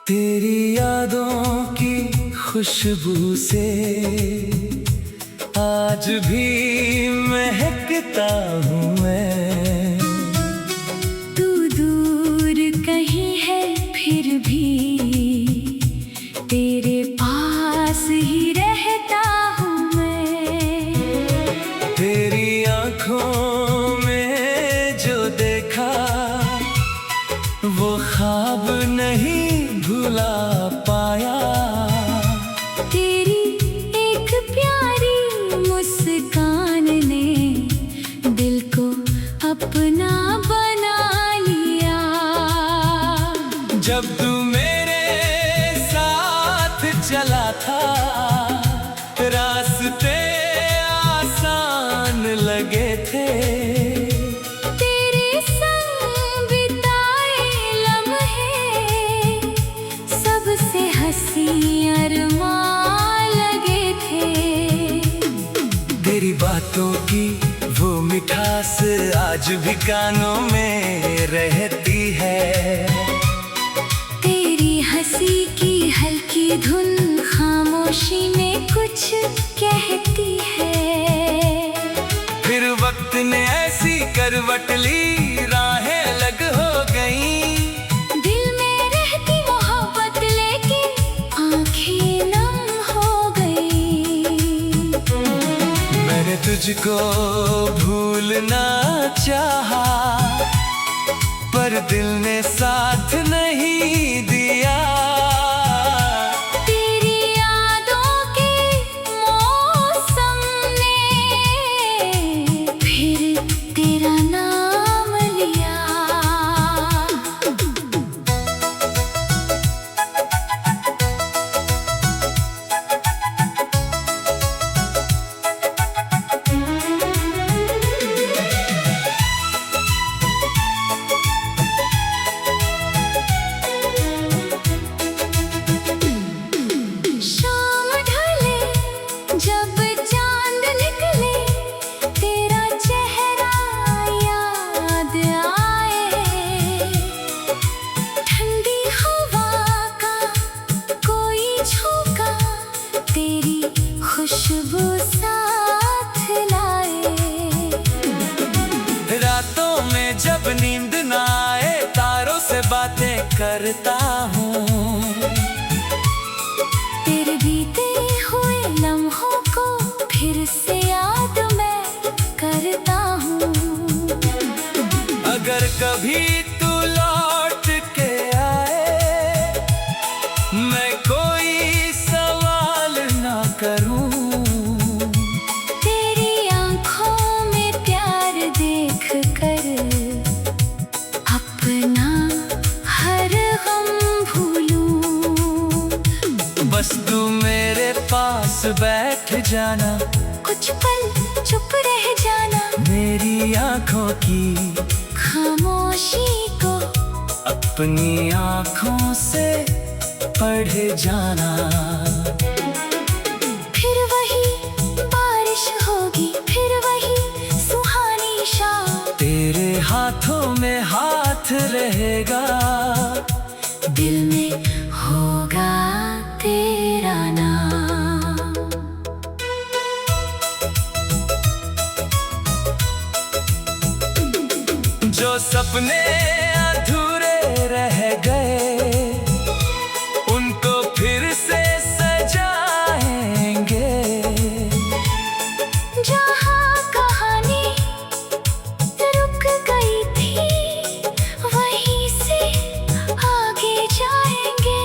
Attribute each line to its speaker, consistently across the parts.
Speaker 1: तेरी यादों की खुशबू से आज भी महकता हूँ मैं।
Speaker 2: तू दूर कहीं है फिर भी तेरे पास ही रहता हूँ मैं।
Speaker 1: तेरी आँखों में जो देखा वो ख्वाब नहीं भुला पाया।
Speaker 2: तेरी एक प्यारी मुस्कान ने दिल को अपना बना लिया।
Speaker 1: जब तू मेरे साथ चला था रास्ते आसान लगे थे।
Speaker 2: तेरे संग बिताए लम्हे सबसे हंसी अरमान लगे थे।
Speaker 1: तेरी बातों की वो मिठास आज भी कानों में रहती है।
Speaker 2: तेरी हंसी की हल्की धुन खामोशी में कुछ कहती है।
Speaker 1: फिर वक्त ने ऐसी करवट ली राहें अलग हो गईं।
Speaker 2: दिल में रहती मोहब्बत लेकिन आंखें नम हो गई।
Speaker 1: मैंने तुझको भूलना चाहा पर दिल ने साथ नहीं दिया।
Speaker 2: तेरी यादों के मौसम ने फिर तेरा नाम लिया। शाम ढले जब चांद निकले तेरा चेहरा याद आए। ठंडी हवा का कोई झोंका तेरी खुशबू साथ लाए।
Speaker 1: रातों में जब नींद ना आए तारों से बातें करता हूँ।
Speaker 2: तेरे बीते हुए लम्हों को फिर से याद मैं करता हूँ।
Speaker 1: अगर कभी तू लौट के आए मैं कोई सवाल ना करूँ।
Speaker 2: तेरी आंखों में प्यार देख कर अपना हर गम भूलूं।
Speaker 1: बस तू मेरे पास बैठ जाना
Speaker 2: कुछ पल चुप रह जाना
Speaker 1: मेरी आँखों की
Speaker 2: खामोशी को
Speaker 1: अपनी आँखों से पढ़ जाना।
Speaker 2: फिर वही बारिश होगी फिर वही सुहानी शाम।
Speaker 1: तेरे हाथों में हाथ रहेगा
Speaker 2: दिल में होगा तेरा नाम।
Speaker 1: जो सपने अधूरे रह गए उनको फिर से सजाएंगे।
Speaker 2: जहाँ कहानी रुक गई थी वहीं से आगे जाएंगे।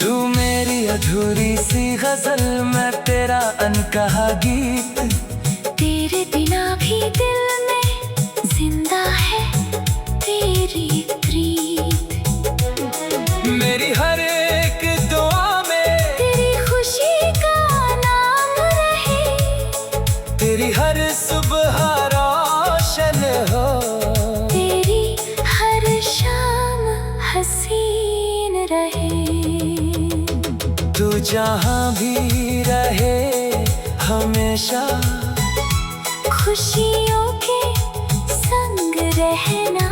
Speaker 1: तू मेरी अधूरी सी गजल मैं तेरा अनकहा गीत।
Speaker 2: तेरे बिना भी दिल में जिंदा है तेरी प्रीत।
Speaker 1: मेरी हर एक दुआ में
Speaker 2: तेरी खुशी का नाम रहे।
Speaker 1: तेरी हर सुबह रोशन हो।
Speaker 2: तेरी हर शाम हसीन रहे।
Speaker 1: तू जहाँ भी रहे हमेशा
Speaker 2: खुशियों के संग रहना।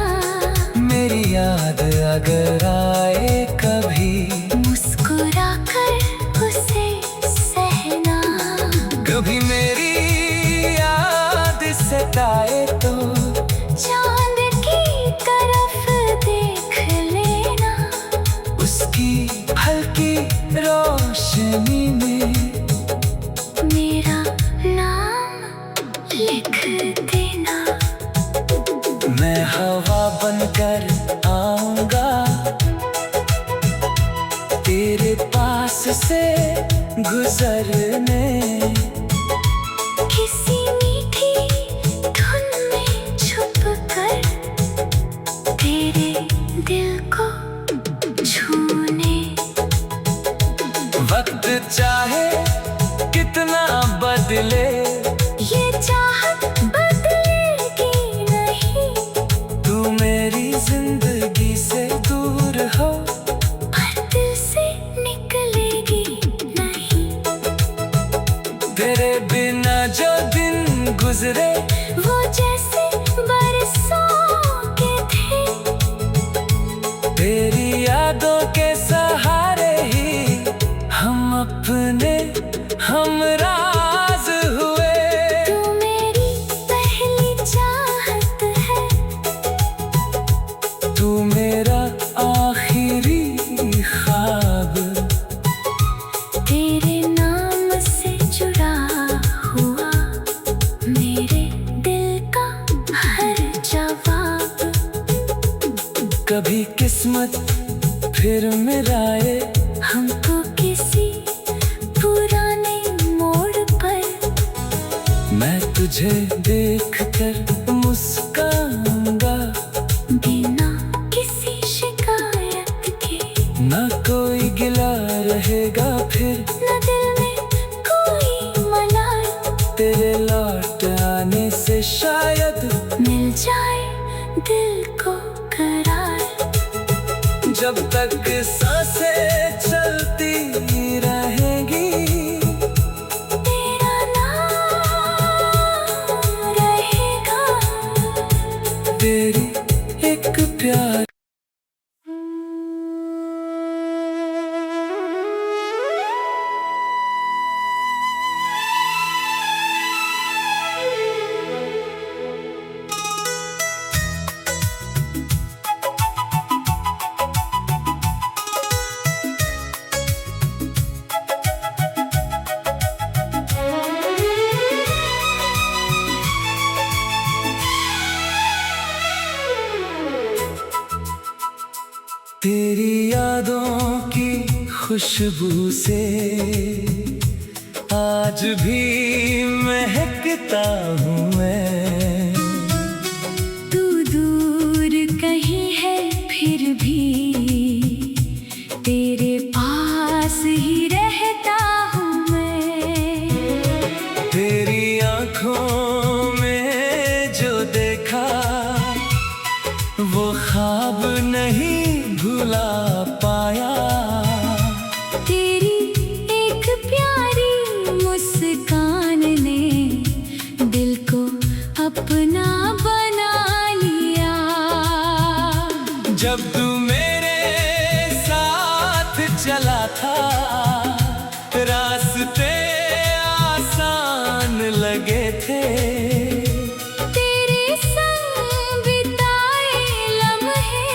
Speaker 1: मेरी याद अगर आए कभी
Speaker 2: मुस्कुरा कर उसे सहना।
Speaker 1: कभी मेरी याद सताए तो
Speaker 2: चांद की तरफ देख लेना।
Speaker 1: उसकी हल्की रोशनी में
Speaker 2: मेरा नाम लिख देना।
Speaker 1: मैं हवा बनकर आऊंगा तेरे पास से गुजरने।
Speaker 2: किसी मीठी धुन में छुप कर तेरे दिल को छूने।
Speaker 1: वक्त चाहे कितना बदले
Speaker 2: ये चाहत बदलेगी नहीं।
Speaker 1: तू मेरी जिंदगी से दूर हो
Speaker 2: पर दिल से निकलेगी नहीं।
Speaker 1: तेरे बिना जो दिन गुजरे
Speaker 2: वो जैसे बरसों के थे।
Speaker 1: तेरी यादों के सहारे ही हम अपने हमराज हुए।
Speaker 2: तू मेरी पहली चाहत है।
Speaker 1: तू मेरा आखिरी ख्वाब।
Speaker 2: तेरे नाम से जुड़ा हुआ मेरे दिल का हर जवाब।
Speaker 1: कभी किस्मत फिर मिलाए
Speaker 2: हमको किसी पुराने मोड़ पर।
Speaker 1: मैं तुझे देखकर मुस्काऊंगा
Speaker 2: बिना किसी शिकायत के।
Speaker 1: ना कोई गिला रहेगा फिर
Speaker 2: न दिल में कोई मलाल।
Speaker 1: तेरे लौट आने से शायद
Speaker 2: मिल जाए दिल को करार।
Speaker 1: जब तक सांसें चलती रहेंगी
Speaker 2: तेरा नाम रहेगा।
Speaker 1: तेरी एक प्यार। तेरी यादों की खुशबू से आज भी महकता हूँ मैं।
Speaker 2: तू दूर कहीं है फिर भी तेरे पास ही रहता हूँ मैं।
Speaker 1: तेरी आँखों में जो देखा वो ख्वाब नहीं भुला पाया।
Speaker 2: तेरी एक प्यारी मुस्कान ने दिल को अपना बना लिया।
Speaker 1: जब तू मेरे साथ चला था रास्ते आसान लगे थे।
Speaker 2: तेरे संग बिताए लम्हे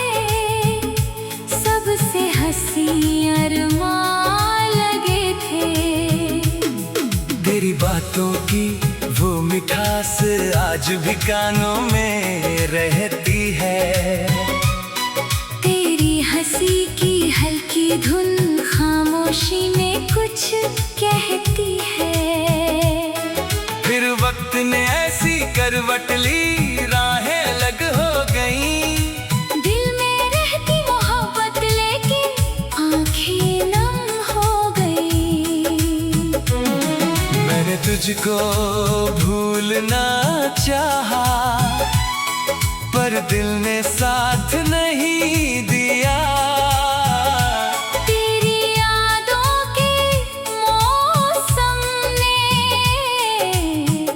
Speaker 2: सबसे हंसी अरमान लगे थे।
Speaker 1: तेरी बातों की वो मिठास आज भी कानों में रहती है।
Speaker 2: तेरी हंसी की हल्की धुन खामोशी में कुछ कहती है।
Speaker 1: फिर वक्त ने ऐसी करवट ली राहें अलग हो गईं।
Speaker 2: दिल में रहती मोहब्बत लेकिन आंखें नम हो गई।
Speaker 1: मैंने तुझको भूलना चाहा पर दिल ने साथ नहीं दिया।
Speaker 2: तेरी यादों के मौसम ने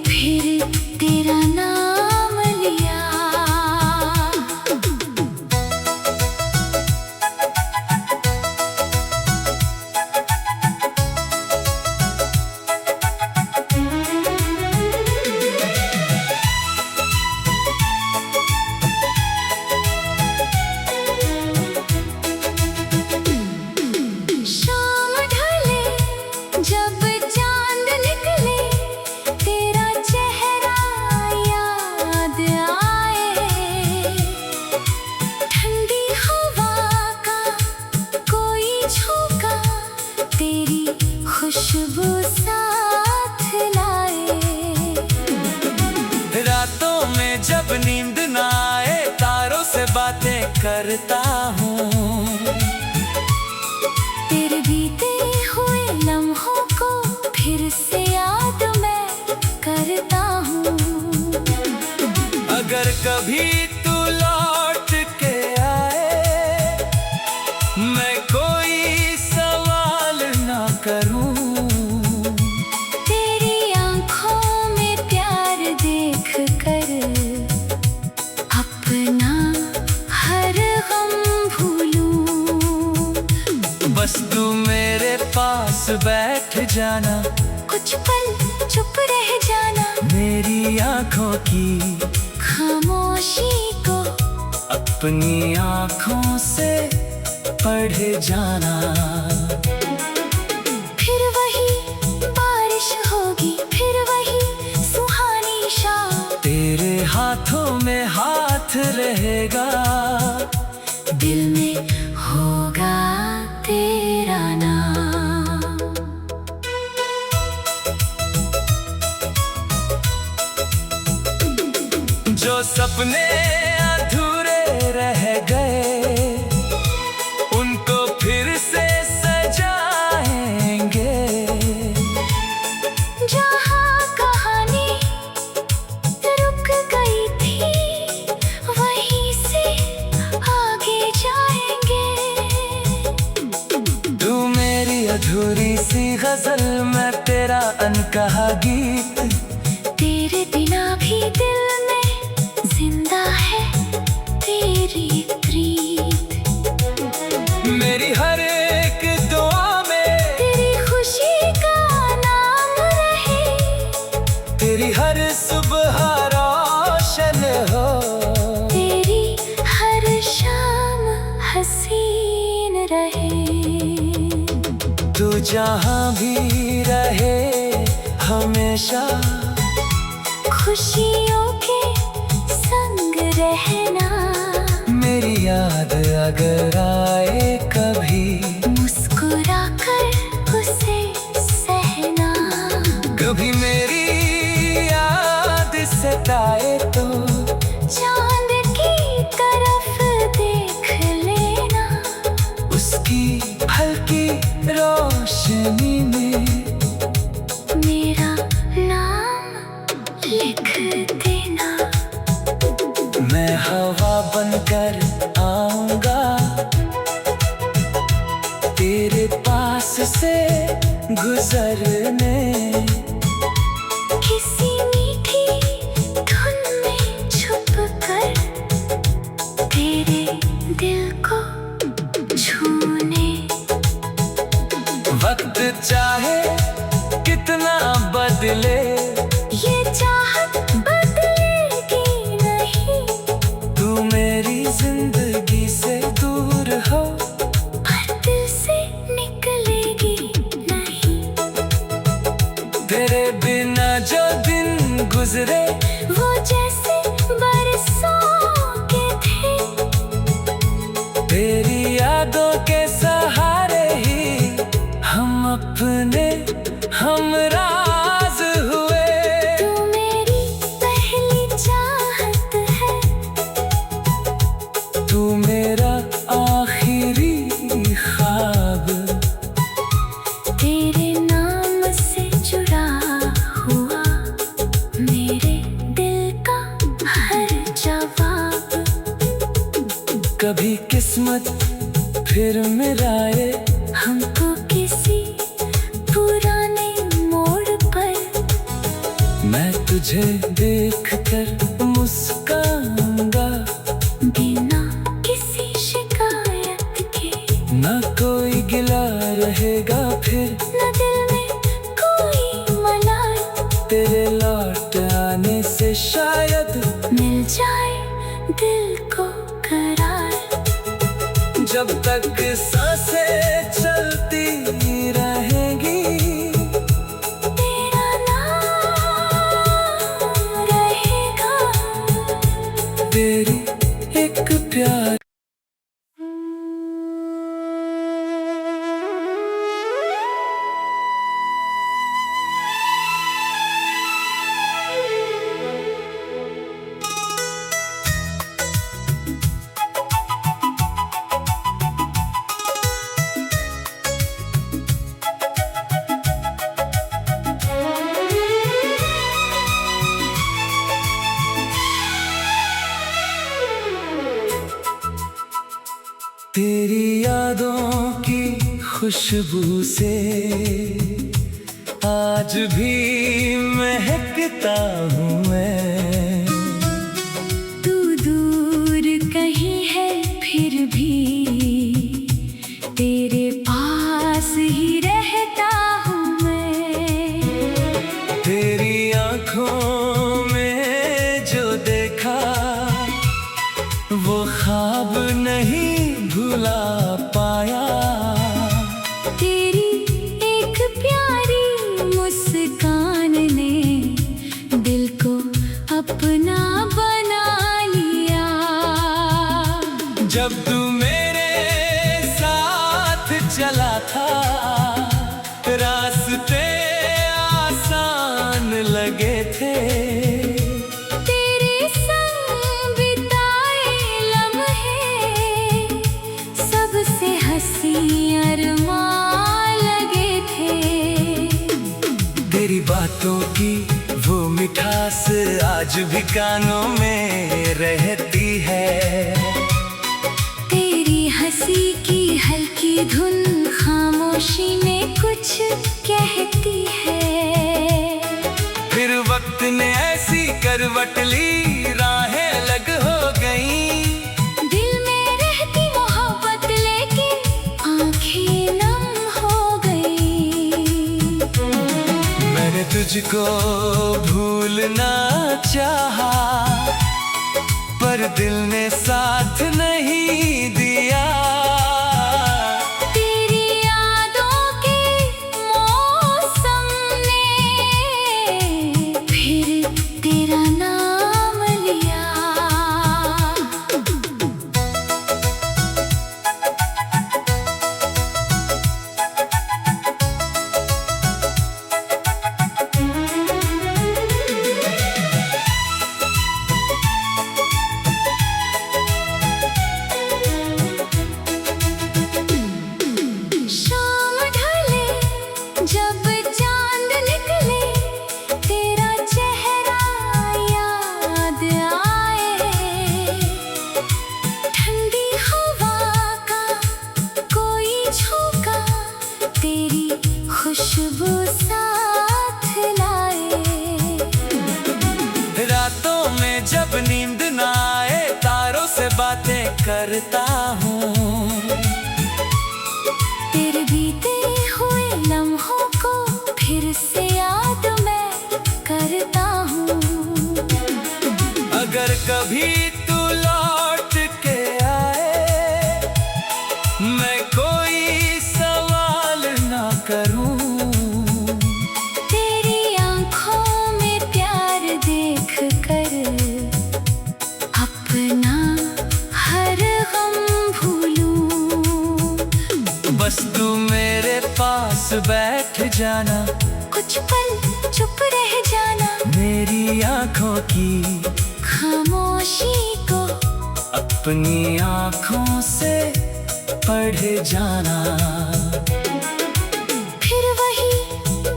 Speaker 2: फिर तेरा नाम लिया।
Speaker 1: करता हूँ।
Speaker 2: तेरे बीते हुए लम्हों को फिर से याद मैं करता हूँ।
Speaker 1: अगर कभी तू लौट के आए, मैं कोई सवाल ना करूँ।
Speaker 2: तेरी आंखों में प्यार देख कर अपना हर गम भूलूं।
Speaker 1: बस तू मेरे पास बैठ जाना,
Speaker 2: कुछ पल चुप रह जाना,
Speaker 1: मेरी आंखों की
Speaker 2: खामोशी को
Speaker 1: अपनी आंखों से पढ़ जाना।
Speaker 2: फिर वही बारिश होगी, फिर वही सुहानी शाम।
Speaker 1: तेरे हाथों में हाथ रहेगा,
Speaker 2: दिल में होगा तेरा नाम।
Speaker 1: जो सपने अधूरे रह गए, उनको फिर से सजाएंगे।
Speaker 2: जहाँ कहानी रुक गई थी, वहीं से आगे जाएंगे।
Speaker 1: तू मेरी अधूरी सी गजल, मैं तेरा अनकहा गीत।
Speaker 2: तेरे बिना भी दिल में जिंदा है तेरी प्रीत।
Speaker 1: मेरी हर एक दुआ में
Speaker 2: तेरी खुशी का नाम रहे,
Speaker 1: तेरी हर सुबह रोशन हो।
Speaker 2: तेरी हर शाम हसीन रहे।
Speaker 1: तू जहाँ भी रहे हमेशा
Speaker 2: खुशियों के संग रहना।
Speaker 1: मेरी याद अगर आए कभी,
Speaker 2: मुस्कुरा कर उसे सहना।
Speaker 1: कभी मेरी याद सताए तो
Speaker 2: चांद की तरफ देख लेना।
Speaker 1: उसकी हल्की रोशनी में
Speaker 2: मेरा नाम लिख देना।
Speaker 1: मैं हवा बनकर आऊंगा, तेरे पास से गुजरने।
Speaker 2: किसी मीठी धुन में छुप कर तेरे दिल को छूने।
Speaker 1: वक्त चाहे कितना बदले,
Speaker 2: ये चाहत बदलेगी नहीं।
Speaker 1: तू मेरी जिंदगी से दूर हो,
Speaker 2: पर दिल से निकलेगी नहीं।
Speaker 1: तेरे बिना जो दिन गुजरे,
Speaker 2: वो जैसे बरसों के थे।
Speaker 1: तेरी यादों के सहारे ही हम अपने हमराज हुए।
Speaker 2: तू मेरी पहली चाहत है,
Speaker 1: तू मेरा आखिरी ख्वाब।
Speaker 2: तेरे नाम से जुड़ा हुआ मेरे दिल का हर जवाब।
Speaker 1: कभी किस्मत फिर मिलाए
Speaker 2: हमको किसी पुराने मोड़ पर,
Speaker 1: मैं तुझे देखकर मुस्काऊंगा।
Speaker 2: बिना किसी शिकायत के
Speaker 1: ना कोई गिला रहेगा फिर,
Speaker 2: न दिल में कोई मलाल।
Speaker 1: तेरे लौट आने से शायद
Speaker 2: मिल जाए दिल को करार।
Speaker 1: जब तक सांसें चलती रहेंगी,
Speaker 2: तेरा नाम रहेगा।
Speaker 1: तेरी एक प्यार। तेरी यादों की खुशबू से आज भी महकता हूँ मैं।
Speaker 2: तू दूर कहीं है फिर भी तेरे पास ही रहता हूँ मैं।
Speaker 1: तेरी आँखों में जो देखा वो ख्वाब नहीं भुला पाया।
Speaker 2: तेरी एक प्यारी मुस्कान ने दिल को अपना बना लिया।
Speaker 1: जब तू मेरे साथ चला था रास्ते आसान लगे थे।
Speaker 2: तेरे संग बिताए लम्हे सबसे हंसी अरमान लगे थे।
Speaker 1: तेरी बातों की वो मिठास आज भी कानों में रहती है।
Speaker 2: तेरी हंसी की हल्की धुन खामोशी में कुछ कहती है।
Speaker 1: फिर वक्त ने ऐसी करवट ली राहें अलग हो गईं।
Speaker 2: दिल में रहती मोहब्बत लेकिन आंखें नम हो गई।
Speaker 1: मैंने तुझको भूलना चाहा पर दिल ने साथ नहीं दिया।
Speaker 2: तेरी यादों के मौसम ने फिर तेरा नाम लिया। शाम ढले जब चांद निकले तेरा चेहरा याद आए। ठंडी हवा का कोई झोंका तेरी खुशबू साथ लाए।
Speaker 1: रातों में जब नींद ना आए तारों से बातें करता हूँ।
Speaker 2: तेरे बीते हुए लम्हों को फिर से याद मैं करता हूँ।
Speaker 1: अगर कभी तू लौट के आए मैं कोई सवाल ना करूँ।
Speaker 2: तेरी आंखों में प्यार देख कर अपना हर गम भूलूं।
Speaker 1: बस तू मेरे पास बैठ जाना
Speaker 2: कुछ पल चुप रह जाना।
Speaker 1: मेरी आँखों की
Speaker 2: खामोशी को
Speaker 1: अपनी आँखों से पढ़ जाना।
Speaker 2: फिर वही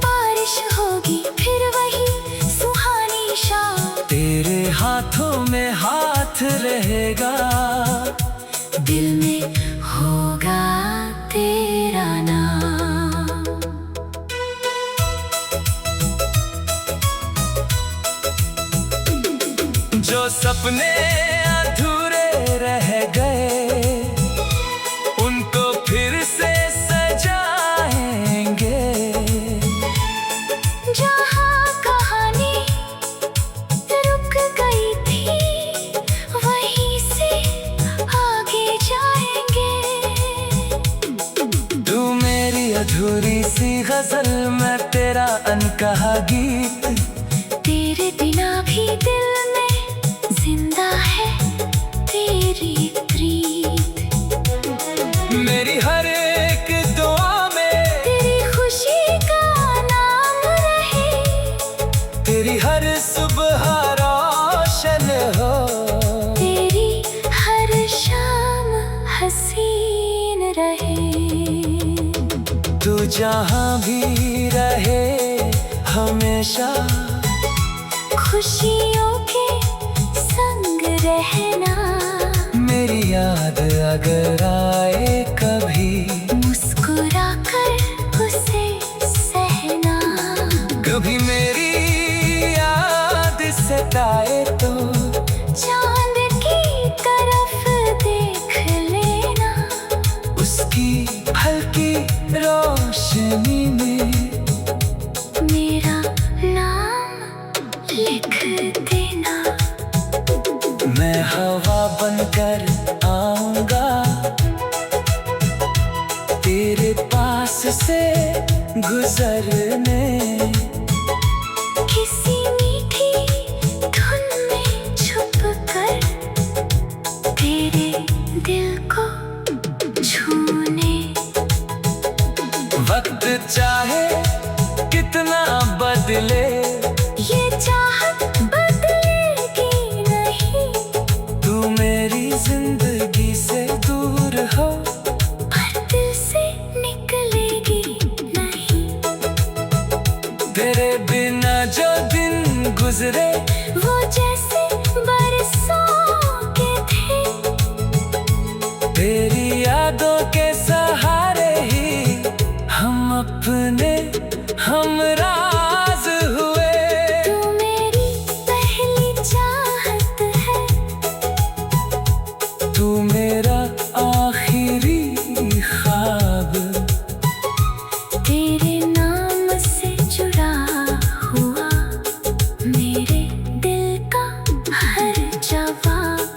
Speaker 2: बारिश होगी फिर वही सुहानी शाम।
Speaker 1: तेरे हाथों में हाथ रहेगा
Speaker 2: दिल में होगा तेरा नाम।
Speaker 1: जो सपने अधूरे रह गए उनको फिर से सजाएंगे।
Speaker 2: जहाँ कहानी रुक गई थी वहीं से आगे जाएंगे।
Speaker 1: तू मेरी अधूरी सी गजल मैं तेरा अनकहा गीत।
Speaker 2: तेरे बिना भी दिल में जिंदा है तेरी प्रीत।
Speaker 1: मेरी हर एक दुआ में
Speaker 2: तेरी खुशी का नाम रहे।
Speaker 1: तेरी हर सुबह रोशन हो।
Speaker 2: तेरी हर शाम हसीन रहे।
Speaker 1: तू जहाँ भी रहे हमेशा
Speaker 2: खुशियों के संग रहना।
Speaker 1: मेरी याद अगर आए उसकी हल्की रोशनी में
Speaker 2: मेरा नाम लिख देना।
Speaker 1: मैं हवा बनकर आऊंगा तेरे पास से गुजरने।
Speaker 2: किसी मीठी धुन में छुप कर तेरे दिल को छूने।
Speaker 1: वक्त चाहे कितना बदले
Speaker 2: ये चाहत बदलेगी नहीं।
Speaker 1: तू मेरी जिंदगी से दूर हो
Speaker 2: पर दिल से निकलेगी नहीं।
Speaker 1: तेरे बिना जो दिन गुजरे
Speaker 2: वो जैसे बरसों के थे।
Speaker 1: तेरी यादों के सहारे ही हम अपने हमराज हुए।
Speaker 2: तू मेरी पहली चाहत है।
Speaker 1: तू मेरा आखिरी ख्वाब।
Speaker 2: तेरे नाम से जुड़ा हुआ मेरे दिल का हर जवाब।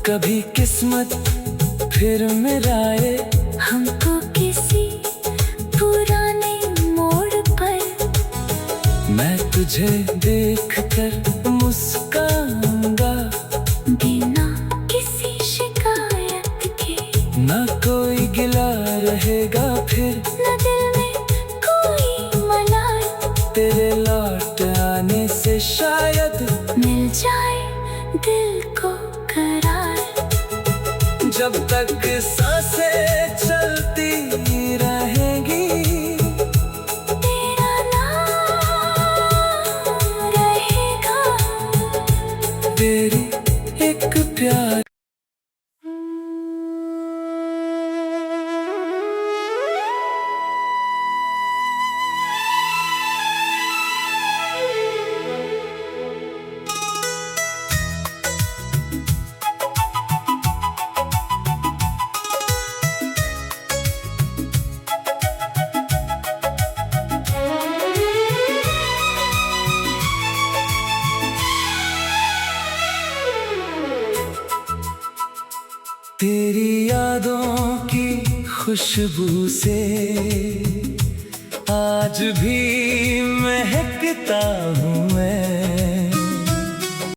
Speaker 1: कभी किस्मत फिर मिलाए
Speaker 2: हमको किसी पुराने मोड़ पर।
Speaker 1: मैं तुझे देखकर मुस्काऊंगा
Speaker 2: बिना किसी शिकायत के।
Speaker 1: ना कोई गिला रहेगा फिर
Speaker 2: न दिल में कोई मलाल।
Speaker 1: तेरे लौट आने से शायद
Speaker 2: मिल जाए दिल को करार।
Speaker 1: जब तक सांसें चलती रहेंगी
Speaker 2: तेरा नाम रहेगा।
Speaker 1: तेरी एक प्यार। तेरी यादों की खुशबू से आज भी महकता हूँ मैं।